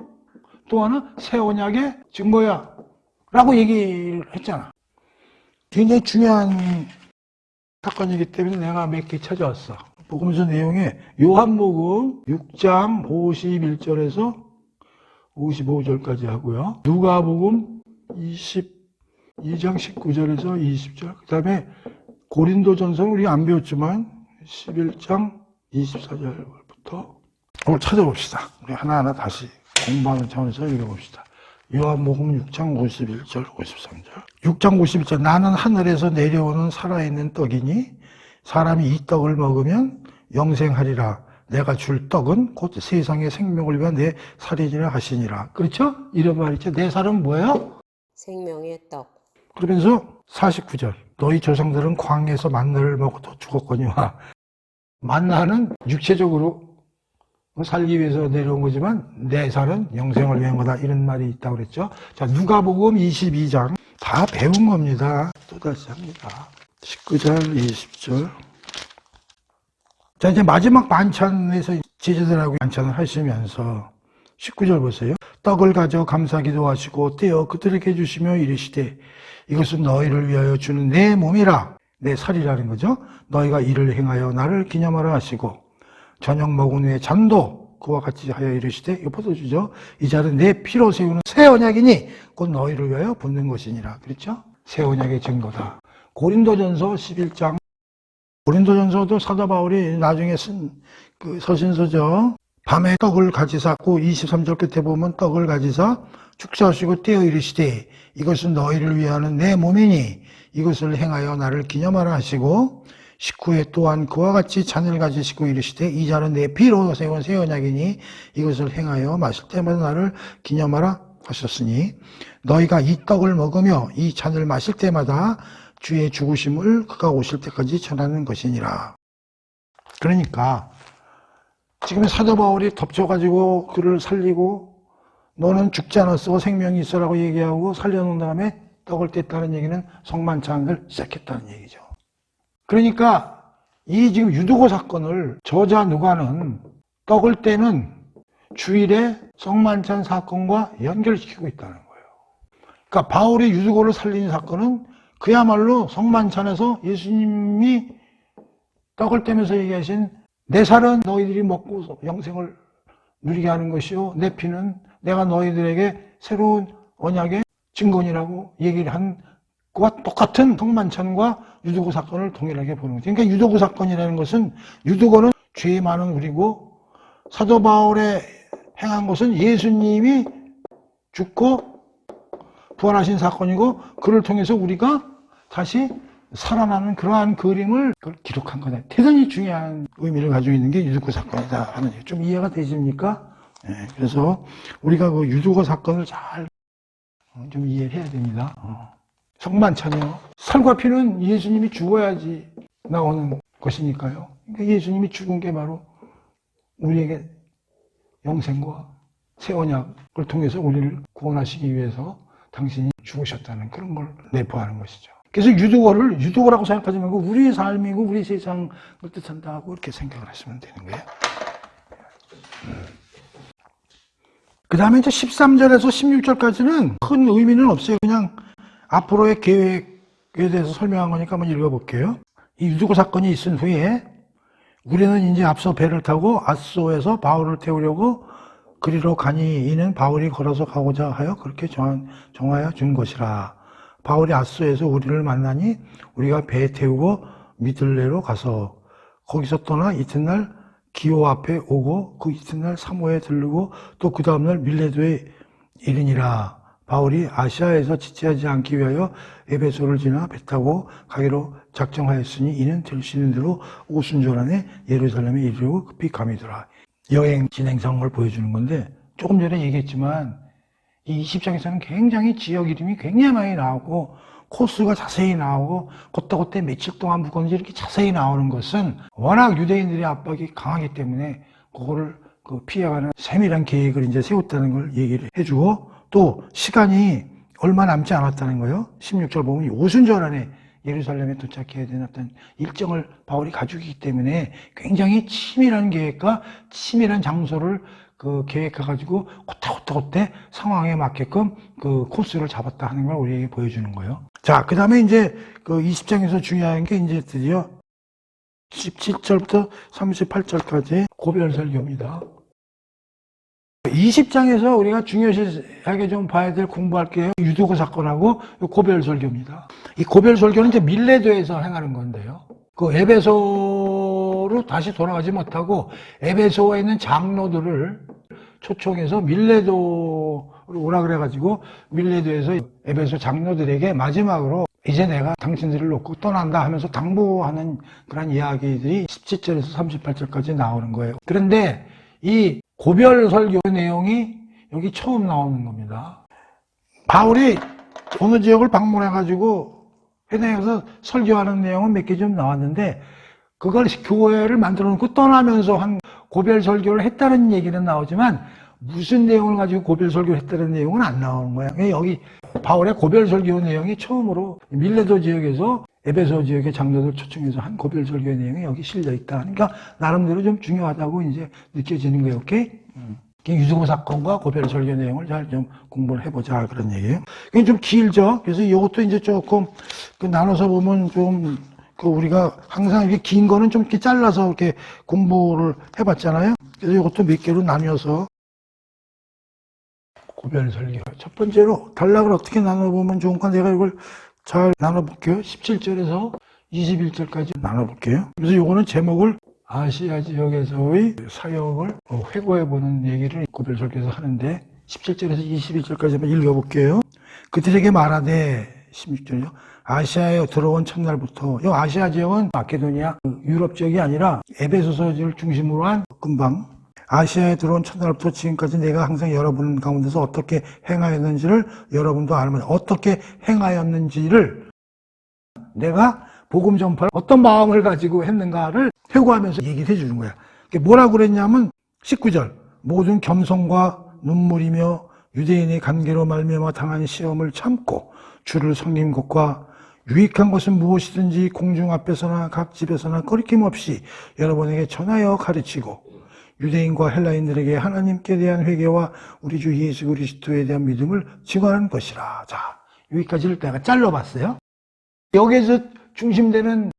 또 하나 새 언약의 증거야. 라고 얘기를 했잖아. 굉장히 중요한 사건이기 때문에 내가 몇 개 찾아왔어. 복음서 내용에 요한복음 6장 51절에서 55절까지 하고요. 누가복음 22장 19절에서 20절. 그 다음에 고린도전서는 우리 안 배웠지만 11장 24절부터 오늘 찾아봅시다. 우리 하나하나 다시 공부하는 차원에서 읽어봅시다. 요한복음 6장 51절 53절. 6장 51절. 나는 하늘에서 내려오는 살아있는 떡이니 사람이 이 떡을 먹으면 영생하리라. 내가 줄 떡은 곧 세상의 생명을 위한 내 살이니라 하시니라. 그렇죠? 이런 말 있죠. 내 살은 뭐예요? 생명의 떡. 그러면서 49절. 너희 조상들은 광야에서 만나를 먹고 죽었거니와. 만나는 육체적으로 살기 위해서 내려온 거지만 내 살은 영생을 위한 거다. 이런 말이 있다고 그랬죠. 자, 누가복음 22장 다 배운 겁니다. 또다시 합니다. 19절, 20절. 자, 이제 마지막 만찬에서 제자들하고 만찬을 하시면서 19절 보세요. 떡을 가져 감사기도 하시고 떼어 그들에게 주시며 이르시되 이것은 너희를 위하여 주는 내 몸이라. 내 살이라는 거죠. 너희가 이를 행하여 나를 기념하라 하시고 저녁 먹은 후에 잔도 그와 같이 하여 이르시되 이거 포도주죠. 이 잔은 내 피로 세우는 새 언약이니 곧 너희를 위하여 붓는 것이니라. 그렇죠? 새 언약의 증거다. 고린도전서 11장. 고린도전서도 사도 바울이 나중에 쓴 그 서신서죠. 밤에 떡을 가지사, 그 23절 끝에 보면 떡을 가지사 축사하시고 떼어 이르시되 이것은 너희를 위하는 내 몸이니 이것을 행하여 나를 기념하라 하시고 19회 또한 그와 같이 잔을 가지시고 이르시되 이 잔은 내 피로 세운 새 언약이니 이것을 행하여 마실 때마다 나를 기념하라 하셨으니 너희가 이 떡을 먹으며 이 잔을 마실 때마다 주의 죽으심을 그가 오실 때까지 전하는 것이니라. 그러니까 지금 사도 바울이 덮쳐가지고 그를 살리고 너는 죽지 않았어 생명이 있어라고 얘기하고 살려놓은 다음에 떡을 뗐다는 얘기는 성만찬을 시작했다는 얘기죠. 그러니까 이 지금 유두고 사건을 저자 누가는 떡을 떼는 주일의 성만찬 사건과 연결시키고 있다는 거예요. 그러니까 바울이 유두고를 살린 사건은 그야말로 성만찬에서 예수님이 떡을 떼면서 얘기하신 내 살은 너희들이 먹고 영생을 누리게 하는 것이요 내 피는 내가 너희들에게 새로운 언약의 증거이라고 얘기를 한 것과 똑같은 성만찬과 유두고 사건을 동일하게 보는 거죠. 그러니까 유두고 사건이라는 것은 유두고는 죄 많은 우리고 사도 바울의 행한 것은 예수님이 죽고 부활하신 사건이고 그를 통해서 우리가 다시 살아나는 그러한 그림을 기록한 거다. 대단히 중요한 의미를 가지고 있는 게 유두고 사건이다 하는 얘기. 좀 이해가 되십니까? 네, 그래서 우리가 그 유두고 사건을 잘 좀 이해를 해야 됩니다. 성만찬이요. 살과 피는 예수님이 죽어야지 나오는 것이니까요. 그러니까 예수님이 죽은 게 바로 우리에게 영생과 새 언약을 통해서 우리를 구원하시기 위해서 당신이 죽으셨다는 그런 걸 내포하는 것이죠. 그래서 유두고를 유두고라고 생각하지 말고 우리의 삶이고 우리 세상을 뜻한다고 이렇게 생각을 하시면 되는 거예요. 그 다음에 이제 13절에서 16절까지는 큰 의미는 없어요. 그냥 앞으로의 계획에 대해서 설명한 거니까 한번 읽어볼게요. 이 유두고 사건이 있은 후에 우리는 이제 앞서 배를 타고 아소에서 바울을 태우려고 그리로 가니 이는 바울이 걸어서 가고자 하여 그렇게 정하여 준 것이라. 바울이 아소에서 우리를 만나니 우리가 배에 태우고 미들레로 가서 거기서 떠나 이튿날 기오 앞에 오고 그 이튿날 사모에 들르고 또 그 다음날 밀레도에 이르니라. 바울이 아시아에서 지체하지 않기 위하여 에베소를 지나 배 타고 가기로 작정하였으니 이는 될 수 있는 대로 오순절 안에 예루살렘에 이르려고 급히 감이더라. 여행 진행상을 보여주는 건데 조금 전에 얘기했지만 이 20장에서는 굉장히 지역 이름이 굉장히 많이 나오고 코스가 자세히 나오고 그때 며칠 동안 묵었는지 이렇게 자세히 나오는 것은 워낙 유대인들의 압박이 강하기 때문에 그거를 피해가는 세밀한 계획을 이제 세웠다는 걸 얘기를 해주고 또 시간이 얼마 남지 않았다는 거예요. 16절 보면 오순절 안에 예루살렘에 도착해야 되는 어떤 일정을 바울이 가지고 있기 때문에 굉장히 치밀한 계획과 치밀한 장소를 계획해가지고 그때 상황에 맞게끔 그 코스를 잡았다 하는 걸 우리에게 보여주는 거예요. 자, 그 다음에 이제 20장에서 중요한 게 이제 드디어 17절부터 38절까지 고별설교입니다. 20장에서 우리가 중요시하게 좀 봐야 될 공부할 게 유두고 사건하고 고별설교입니다. 이 고별설교는 이제 밀레도에서 행하는 건데요. 그 에베소로 다시 돌아가지 못하고 에베소에 있는 장로들을 초청해서 밀레도로 오라 그래가지고 밀레도에서 에베소 장로들에게 마지막으로 이제 내가 당신들을 놓고 떠난다 하면서 당부하는 그런 이야기들이 17절에서 38절까지 나오는 거예요. 그런데 이 고별설교 내용이 여기 처음 나오는 겁니다. 바울이 어느 지역을 방문해가지고 회당에서 설교하는 내용은 몇 개 좀 나왔는데 그걸 교회를 만들어 놓고 떠나면서 한 고별 설교를 했다는 얘기는 나오지만 무슨 내용을 가지고 고별 설교를 했다는 내용은 안 나오는 거야. 여기 바울의 고별 설교 내용이 처음으로 밀레도 지역에서 에베소 지역의 장로들 초청해서 한 고별 설교 내용이 여기 실려 있다. 그러니까 나름대로 좀 중요하다고 이제 느껴지는 거예요. 오케이? 유두고 사건과 고별 설교 내용을 잘 좀 공부를 해보자 그런 얘기예요. 이게 좀 길죠. 그래서 이것도 이제 조금 나눠서 보면 좀 우리가 항상 이렇게 긴 거는 좀 이렇게 잘라서 이렇게 공부를 해봤잖아요. 그래서 이것도 몇 개로 나뉘어서 고별 설교. 첫 번째로 단락을 어떻게 나눠보면 좋은가 내가 이걸 잘 나눠볼게요. 17절에서 21절까지 나눠볼게요. 그래서 이거는 제목을 아시아 지역에서의 사역을 회고해보는 얘기를 고별 설교에서 하는데 17절에서 22절까지 한번 읽어볼게요. 그들에게 말하되 16절이요. 아시아에 들어온 첫날부터 이 아시아 지역은 마케도니아 유럽 지역이 아니라 에베소서 지역을 중심으로 한 근방 아시아에 들어온 첫날부터 지금까지 내가 항상 여러분 가운데서 어떻게 행하였는지를 여러분도 알면 어떻게 행하였는지를 내가 복음 전파를 어떤 마음을 가지고 했는가를 회고하면서 얘기를 해주는 거야. 뭐라고 그랬냐면 19절 모든 겸손과 눈물이며 유대인의 관계로 말미암아 당한 시험을 참고 주를 섬긴 것과 유익한 것은 무엇이든지 공중 앞에서나 각 집에서나 꺼리낌 없이 여러분에게 전하여 가르치고 유대인과 헬라인들에게 하나님께 대한 회개와 우리 주 예수 그리스도에 대한 믿음을 증언하는 것이라. 자, 여기까지를 내가 잘라봤어요. 여기에서 중심되는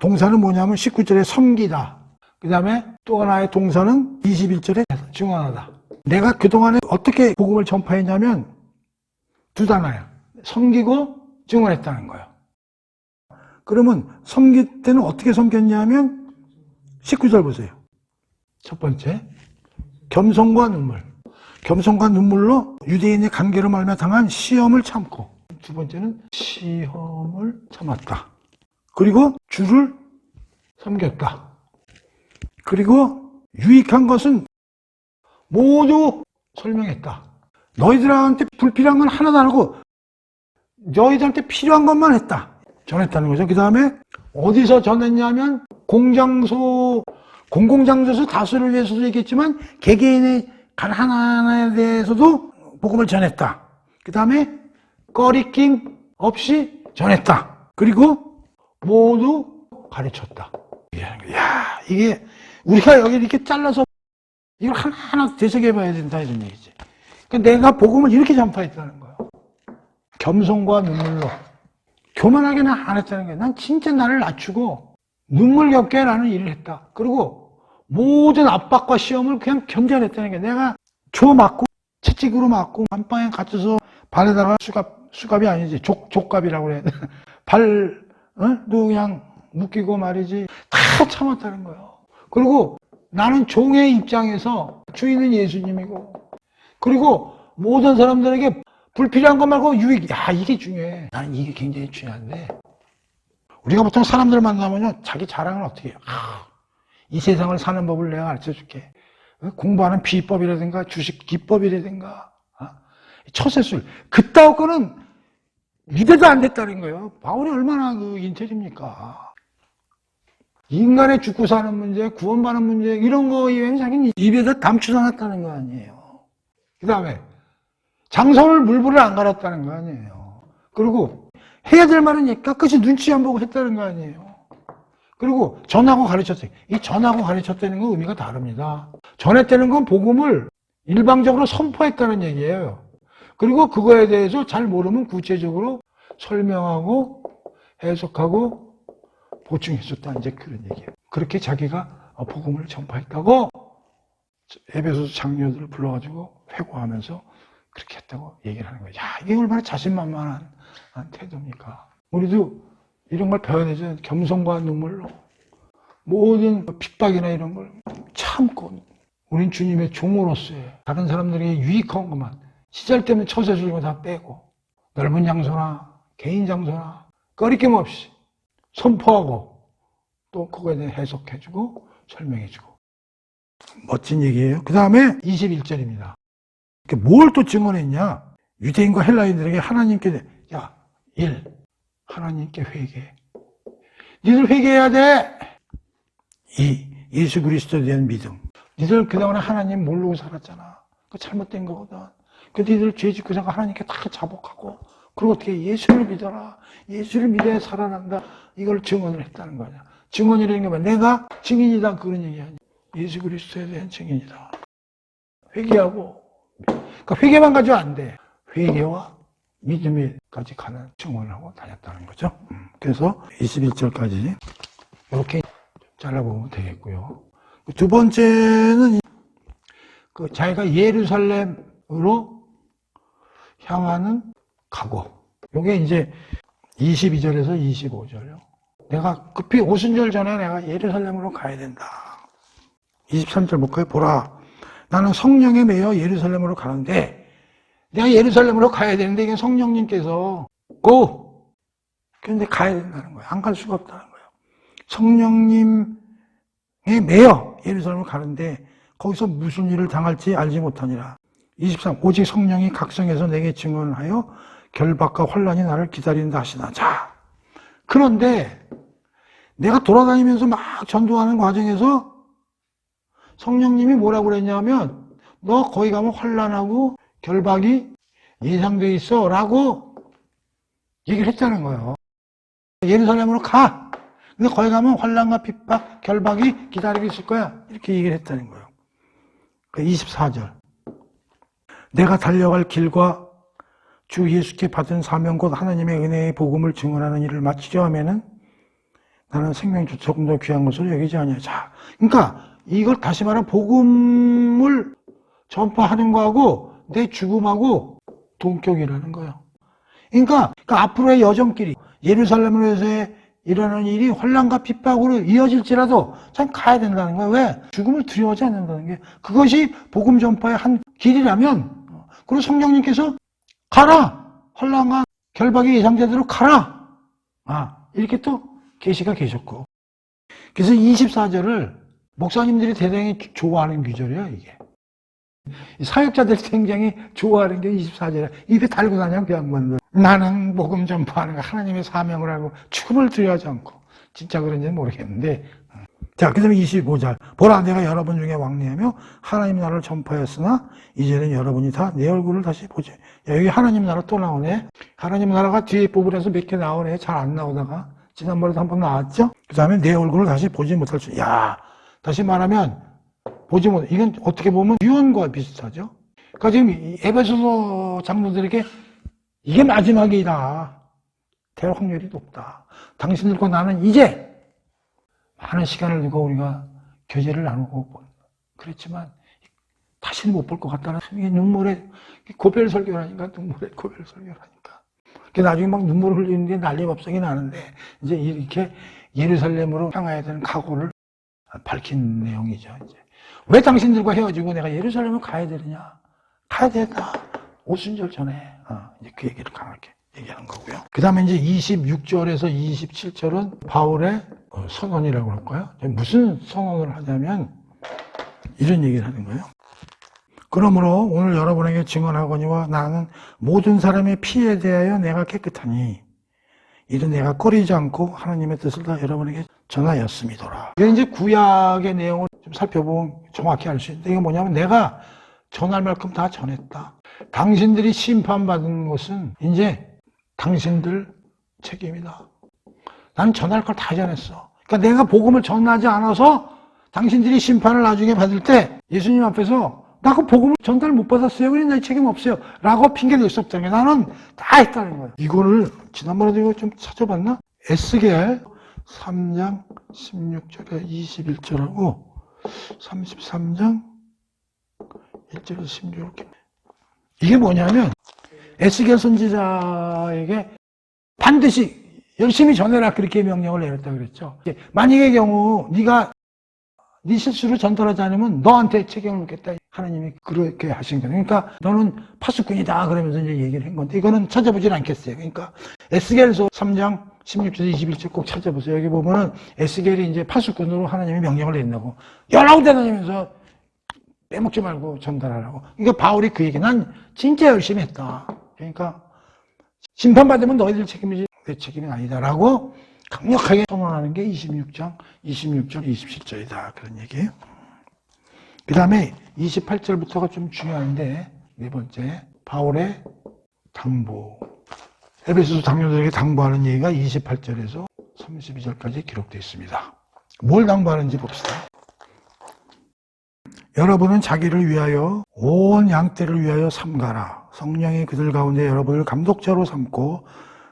동사는 뭐냐면 19절에 섬기다. 그 다음에 또 하나의 동사는 21절에 증언하다. 내가 그동안에 어떻게 복음을 전파했냐면 두 단어야. 섬기고 증언했다는 거예요. 그러면 섬길 때는 어떻게 섬겼냐면 19절 보세요. 첫 번째, 겸손과 눈물. 겸손과 눈물로 유대인의 관계로 말미암아 당한 시험을 참고, 두 번째는 시험을 참았다. 그리고 주를 섬겼다. 그리고 유익한 것은 모두 설명했다. 너희들한테 불필요한 건 하나도 안 하고 너희들한테 필요한 것만 했다. 전했다는 거죠. 그 다음에 어디서 전했냐면 공공장소에서 다수를 위해서도 얘기했지만 개개인의 간 하나하나에 대해서도 복음을 전했다. 그 다음에 꺼리낌 없이 전했다. 그리고 모두 가르쳤다. 야, 이게 우리가 여기 이렇게 잘라서 이걸 하나하나 되새겨봐야 된다 이런 얘기지. 그러니까 내가 복음을 이렇게 전파했다는 거예요. 겸손과 눈물로. 교만하게는 안 했다는 거예요. 난 진짜 나를 낮추고 눈물겹게 나는 일을 했다. 그리고 모든 압박과 시험을 그냥 견뎌냈다는 거예요. 내가 조 맞고 채찍으로 맞고 안방에 갇혀서 발에다가 수갑이 아니지 족갑이라고 그래. 발도 그냥 묶이고 말이지 다 참았다는 거예요. 그리고 나는 종의 입장에서 주인은 예수님이고 그리고 모든 사람들에게 불필요한 것 말고 유익, 이게 중요해. 나는 이게 굉장히 중요한데 우리가 보통 사람들 만나면요 자기 자랑을 어떻게 해요? 이 세상을 사는 법을 내가 가르쳐줄게. 공부하는 비법이라든가 주식 기법이라든가 처세술 그따위 거는 믿어도 안 됐다는 거예요. 바울이 얼마나 그 인텔입니까? 인간의 죽고 사는 문제, 구원받는 문제 이런 거 이외에는 자기는 입에다 담지도 않았다는 거 아니에요. 그 다음에 장소를 물불을 안 갈았다는 거 아니에요. 그리고 해야 될 말은 깨끗이 눈치 안 보고 했다는 거 아니에요. 그리고 전하고 가르쳤어요. 이 전하고 가르쳤다는 건 의미가 다릅니다. 전했다는 건 복음을 일방적으로 선포했다는 얘기예요. 그리고 그거에 대해서 잘 모르면 구체적으로 설명하고 해석하고 보충했었다. 이제 그런 얘기예요. 그렇게 자기가 복음을 전파했다고 에베소 장로들을 불러가지고 회고하면서 그렇게 했다고 얘기를 하는 거예요. 야, 이게 얼마나 자신만만한 태도입니까? 우리도 이런 걸 배워야 되죠. 겸손과 눈물로 모든 핍박이나 이런 걸 참고 우린 주님의 종으로서의 다른 사람들에게 유익한 것만 시절 때문에 처세술고 다 빼고 넓은 장소나 개인 장소나 꺼리낌 없이 선포하고 또 그거에 대해 해석해주고 설명해주고 멋진 얘기예요. 그 다음에 21절입니다. 뭘 또 증언했냐? 유대인과 헬라인들에게 하나님께 하나님께 회개해. 니들 회개해야 돼. 이 예수 그리스도에 대한 믿음. 니들 그동안에 하나님 모르고 살았잖아. 그 잘못된 거거든. 그 니들 죄 짓고 생각 하나님께 다 자복하고 그리고 어떻게 예수를 믿어라. 예수를 믿어야 살아난다. 이걸 증언을 했다는 거냐. 증언이라는 게 뭐야? 내가 증인이다 그런 얘기 아니야. 예수 그리스도에 대한 증인이다. 회개하고 그러니까 회개만 가지고 안 돼. 회개와 믿음에까지 가는 증언을 하고 다녔다는 거죠. 그래서 21절까지 이렇게 잘라보면 되겠고요. 두 번째는 자기가 예루살렘으로 향하는 각오. 이게 이제 22절에서 25절이요. 내가 급히 오순절 전에 내가 예루살렘으로 가야 된다. 23절 볼까요? 보라. 나는 성령에 매여 예루살렘으로 가는데 내가 예루살렘으로 가야 되는데 이게 성령님께서 고! 그런데 가야 된다는 거예요. 안 갈 수가 없다는 거예요. 성령님에 매여 예루살렘으로 가는데 거기서 무슨 일을 당할지 알지 못하니라. 23. 오직 성령이 각성해서 내게 증언하여 결박과 환란이 나를 기다린다 하시나. 자, 그런데 내가 돌아다니면서 막 전도하는 과정에서 성령님이 뭐라고 그랬냐면 너 거기 가면 환란하고 결박이 예상돼 있어 라고 얘기를 했다는 거예요. 예루살렘으로 가. 근데 거기 가면 환란과 핍박, 결박이 기다리고 있을 거야. 이렇게 얘기를 했다는 거예요. 24절. 내가 달려갈 길과 주 예수께 받은 사명 곧 하나님의 은혜의 복음을 증언하는 일을 마치려 하면은 나는 생명조차 조금 더 귀한 것으로 여기지 아니하냐. 자, 그러니까 이걸 다시 말하면 복음을 전파하는 거하고 내 죽음하고 동격이라는 거예요. 그러니까 앞으로의 여정길이 예루살렘으로서의 일어나는 일이 환난과 핍박으로 이어질지라도 참 가야 된다는 거예요. 왜? 죽음을 두려워하지 않는다는 게 그것이 복음 전파의 한 길이라면 그리고 성령님께서 가라! 환난과 결박이 예상되도록 가라! 이렇게 또 계시가 계셨고 그래서 24절을 목사님들이 대단히 좋아하는 구절이야 이게. 사역자들이 굉장히 좋아하는 게 24절이야. 입에 달고 다녀 그 양반들. 나는 복음 전파하는 거 하나님의 사명을 알고 죽음을 두려워하지 않고 진짜 그런지는 모르겠는데 자, 그 다음에 25절 보라 내가 여러분 중에 왕래하며 하나님 나라를 전파했으나 이제는 여러분이 다 내 얼굴을 다시 보지. 여기 하나님 나라 또 나오네. 하나님 나라가 뒤에 부분에서 몇 개 나오네. 잘 안 나오다가 지난번에도 한 번 나왔죠. 그 다음에 내 얼굴을 다시 보지 못할 수. 야, 다시 말하면 보지 못. 이건 어떻게 보면 유언과 비슷하죠. 그러니까 지금 에베소서 장로들에게 이게 마지막이다. 될 확률이 높다. 당신들과 나는 이제 많은 시간을 두고 우리가 교제를 나누고 그랬지만 다시는 못 볼 것 같다는 이게 눈물에 고별 설교라니까 눈물에 고별 설교라니까. 나중에 막 눈물을 흘리는데 난리법석이 나는데 이제 이렇게 예루살렘으로 향해야 되는 각오를 밝힌 내용이죠. 이제 왜 당신들과 헤어지고 내가 예루살렘을 가야 되느냐? 가야 되다. 오순절 전에 이제 그 얘기를 강하게 얘기하는 거고요. 그 다음에 이제 26절에서 27절은 바울의 선언이라고 할까요? 무슨 선언을 하냐면 이런 얘기를 하는 거예요. 그러므로 오늘 여러분에게 증언하거니와 나는 모든 사람의 피에 대하여 내가 깨끗하니 이는 내가 꺼리지 않고 하나님의 뜻을 다 여러분에게 전하였음이더라. 이게 이제 구약의 내용을 좀 살펴보면 정확히 알 수 있는데 이게 뭐냐면 내가 전할 만큼 다 전했다. 당신들이 심판받은 것은 이제 당신들 책임이다. 난 전할 걸 다 전했어. 그러니까 내가 복음을 전하지 않아서 당신들이 심판을 나중에 받을 때 예수님 앞에서 나 그 복음을 전달 못 받았어요. 그래 내 책임 없어요. 라고 핑계댈 수 없다는 게 나는 다 했다는 거예요. 이거를 지난번에도 이거 좀 찾아봤나? 에스겔 3장 16절에 21절하고 33장 1절에서 16절 이렇게. 이게 뭐냐면 에스겔 선지자에게 반드시 열심히 전해라 그렇게 명령을 내렸다 그랬죠. 만약의 경우 네가 네 실수를 전달하지 않으면 너한테 책임을 묻겠다. 하나님이 그렇게 하신 거예요. 그러니까 너는 파수꾼이다 그러면서 이제 얘기를 한 건데 이거는 찾아보질 않겠어요. 그러니까 에스겔서 3장 16절 21절 꼭 찾아보세요. 여기 보면은 에스겔이 이제 파수꾼으로 하나님이 명령을 냈다고 여러 군데 다니면서 빼먹지 말고 전달하라고. 그러니까 바울이 그 얘기 난 진짜 열심히 했다. 그러니까 심판받으면 너희들 책임이지 내 책임이 아니다라고 강력하게 선언하는 게 26장 26절 27절이다 그런 얘기예요. 그 다음에 28절부터가 좀 중요한데 네 번째 바울의 당부. 에베소서 장로들에게 당부하는 얘기가 28절에서 32절까지 기록되어 있습니다. 뭘 당부하는지 봅시다. 여러분은 자기를 위하여 온 양떼를 위하여 삼가라. 성령이 그들 가운데 여러분을 감독자로 삼고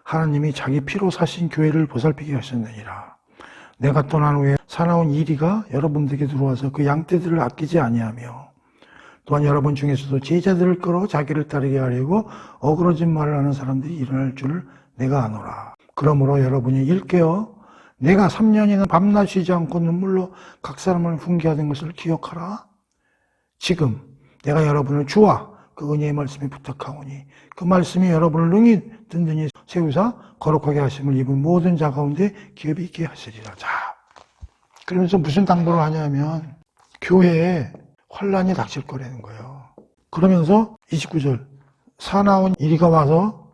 하나님이 자기 피로 사신 교회를 보살피게 하셨느니라. 내가 떠난 후에 사나운 이리가 여러분들에게 들어와서 그 양떼들을 아끼지 아니하며 또한 여러분 중에서도 제자들을 끌어 자기를 따르게 하려고 어그러진 말을 하는 사람들이 일어날 줄을 내가 아노라. 그러므로 여러분이 일깨어 내가 3년이나 밤낮 쉬지 않고 눈물로 각 사람을 훈계하던 것을 기억하라. 지금 내가 여러분을 주와 그 은혜의 말씀에 부탁하오니 그 말씀이 여러분을 능히 든든히 세우사 거룩하게 하심을 입은 모든 자 가운데 기업이 있게 하시리라. 자, 그러면서 무슨 당부를 하냐면 교회에 환란이 닥칠 거라는 거예요. 그러면서 29절 사나운 이리가 와서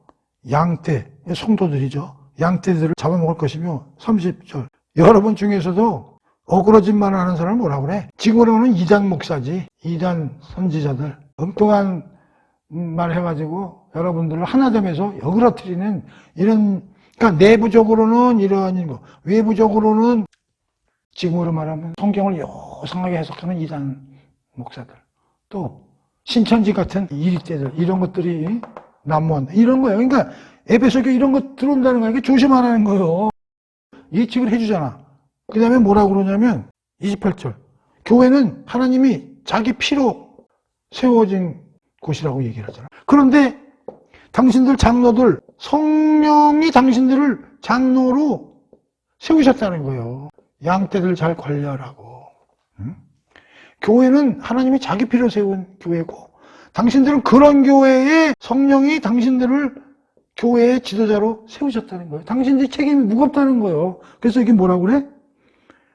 양떼, 성도들이죠. 양떼들을 잡아먹을 것이며 30절 여러분 중에서도 어그러짐만 하는 사람은 뭐라고 그래? 지금으로는 이단 목사지. 이단 선지자들 엉뚱한 말 해가지고 여러분들을 하나됨에서 어그러뜨리는 이런, 그러니까 내부적으로는 이러한 거, 외부적으로는 지금으로 말하면 성경을 요상하게 해석하는 이단 목사들, 또 신천지 같은 이리떼들, 이런 것들이 난무한다 이런 거예요. 그러니까 에베소교회 이런 거 들어온다는 거니까 조심하라는 거예요. 예측을 해주잖아. 그 다음에 뭐라고 그러냐면 28절 교회는 하나님이 자기 피로 세워진 곳이라고 얘기를 하잖아. 그런데 당신들 장로들, 성령이 당신들을 장로로 세우셨다는 거예요. 양떼들 잘 관리하라고. 응? 교회는 하나님이 자기 피로 세운 교회고 당신들은 그런 교회에 성령이 당신들을 교회의 지도자로 세우셨다는 거예요. 당신들의 책임이 무겁다는 거예요. 그래서 이게 뭐라고 그래?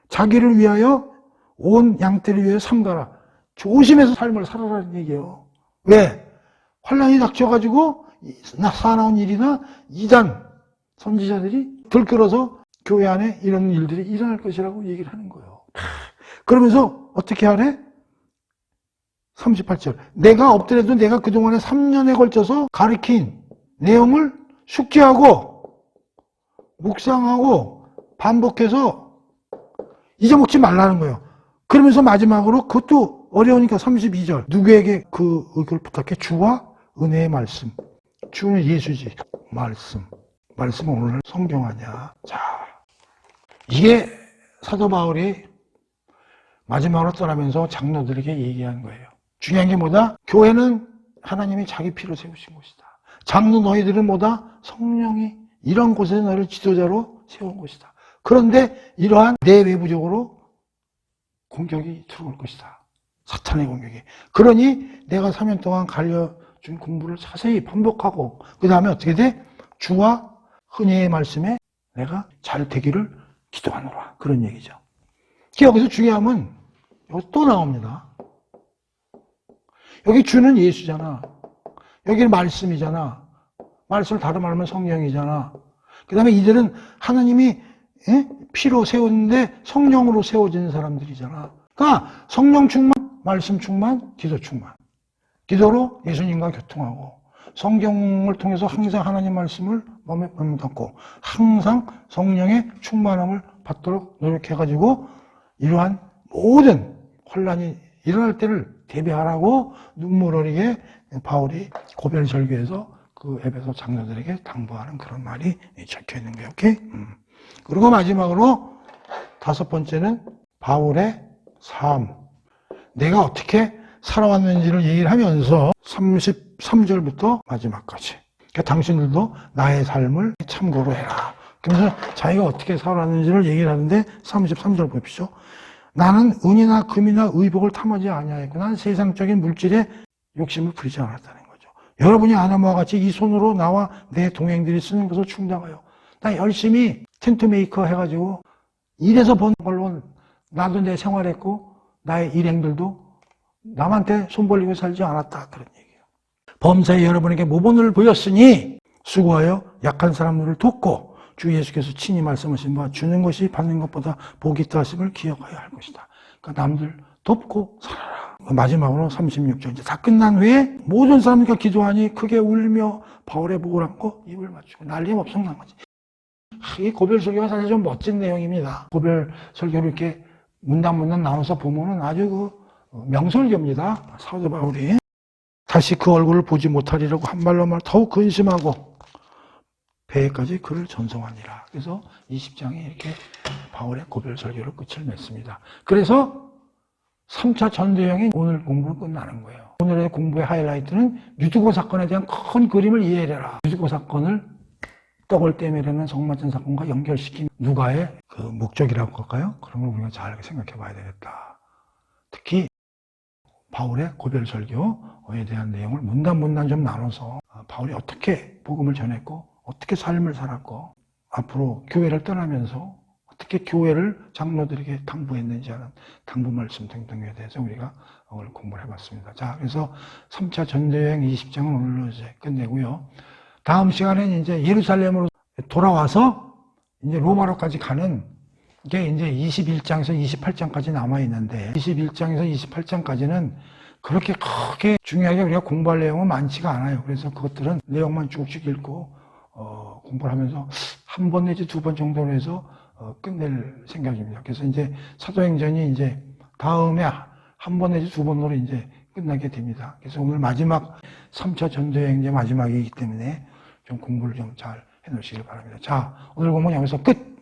자기를 위하여 온 양떼를 위하여 삼가라. 조심해서 삶을 살아라는 얘기예요. 왜? 환란이 닥쳐가지고 사나운 일이나 이단 선지자들이 들끓어서 교회 안에 이런 일들이 일어날 것이라고 얘기를 하는 거예요. 그러면서 어떻게 하래? 38절 내가 없더라도 내가 그동안에 3년에 걸쳐서 가르친 내용을 숙지하고 묵상하고 반복해서 잊어먹지 말라는 거예요. 그러면서 마지막으로 그것도 어려우니까 32절 누구에게 그 의견을 부탁해? 주와 은혜의 말씀. 주는 예수지. 말씀은 오늘 성경 아니야. 자, 이게 사도 바울이 마지막으로 떠나면서 장로들에게 얘기한 거예요. 중요한 게 뭐다? 교회는 하나님이 자기 피로 세우신 곳이다. 장로 너희들은 뭐다? 성령이 이런 곳에 너를 지도자로 세운 곳이다. 그런데 이러한 내외부적으로 공격이 들어올 것이다. 사탄의 공격이. 그러니 내가 3년 동안 가르쳐준 공부를 자세히 반복하고 그 다음에 어떻게 돼? 주와 은혜의 말씀에 내가 잘 되기를 기도하노라. 그런 얘기죠. 여기서 중요함은 여기 또 나옵니다. 여기 주는 예수잖아. 여기는 말씀이잖아. 말씀을 다른 말하면 성령이잖아. 그 다음에 이들은 하나님이 피로 세웠는데 성령으로 세워진 사람들이잖아. 그러니까 성령 충만, 말씀 충만, 기도 충만. 기도로 예수님과 교통하고 성경을 통해서 항상 하나님 말씀을 몸에 담고 항상 성령의 충만함을 받도록 노력해가지고 이러한 모든 혼란이 일어날 때를 대비하라고 눈물 어리게 바울이 고별설교에서 그 에베소 장로들에게 당부하는 그런 말이 적혀 있는 거예요. 오케이? 그리고 마지막으로 5번째는 바울의 삶. 내가 어떻게 살아왔는지를 얘기를 하면서 33절부터 마지막까지. 그러니까 당신들도 나의 삶을 참고로 해라. 그래서 자기가 어떻게 살아왔는지를 얘기를 하는데 33절 보십시오. 나는 은이나 금이나 의복을 탐하지 아니하였고 나는 세상적인 물질에 욕심을 부리지 않았다는 거죠. 여러분이 아는 바와 같이 이 손으로 나와 내 동행들이 쓰는 것을 충당하여 나 열심히 텐트 메이커 해가지고 일해서 번 걸로 나도 내 생활했고 나의 일행들도 남한테 손 벌리고 살지 않았다. 그런 얘기예요. 범사에 여러분에게 모본을 보였으니 수고하여 약한 사람들을 돕고 주 예수께서 친히 말씀하신 바 주는 것이 받는 것보다 복이 있다 하심을 기억하여야 할 것이다. 그러니까 남들 돕고 살아라. 마지막으로 36절 이제 다 끝난 후에 모든 사람들과 기도하니 크게 울며 바울의 목을 안고 입을 맞추고 난리가 엄청난 거지. 이 고별 설교가 사실 좀 멋진 내용입니다. 고별 설교를 이렇게 문단 나눠서 보면은 아주 그 명설교입니다. 사도 바울이 다시 그 얼굴을 보지 못하리라고 한 말로 말 더욱 근심하고 배에까지 그를 전송하니라. 그래서 20장에 이렇게 바울의 고별 설교를 끝을 맺습니다. 그래서 3차 전도여행이 오늘 공부로 끝나는 거예요. 오늘의 공부의 하이라이트는 유두고 사건에 대한 큰 그림을 이해해라. 유두고 사건을 떡을 떼매려는 성만찬 사건과 연결시킨 누가의 그 목적이라고 할까요? 그런 걸 우리가 잘 생각해 봐야 되겠다. 특히 바울의 고별 설교에 대한 내용을 문단 좀 나눠서 바울이 어떻게 복음을 전했고 어떻게 삶을 살았고 앞으로 교회를 떠나면서 어떻게 어떻게 교회를 장로들에게 당부했는지 하는 당부 말씀 등등에 대해서 우리가 오늘 공부를 해봤습니다. 자, 그래서 3차 전도여행 20장은 오늘로 이제 끝내고요. 다음 시간에는 이제 예루살렘으로 돌아와서 이제 로마로까지 가는 게 이제 21장에서 28장까지 남아 있는데 21장에서 28장까지는 그렇게 크게 중요하게 우리가 공부할 내용은 많지가 않아요. 그래서 그것들은 내용만 쭉쭉 읽고 공부를 하면서 한 번 내지 두 번 정도로 해서 끝낼 생각입니다. 그래서 이제 사도행전이 이제 다음에 한 번 내지 두 번으로 이제 끝나게 됩니다. 그래서 오늘 마지막 3차 전도여행 이제 마지막이기 때문에 좀 공부를 좀 잘 해놓으시길 바랍니다. 자, 오늘 공부는 여기서 끝!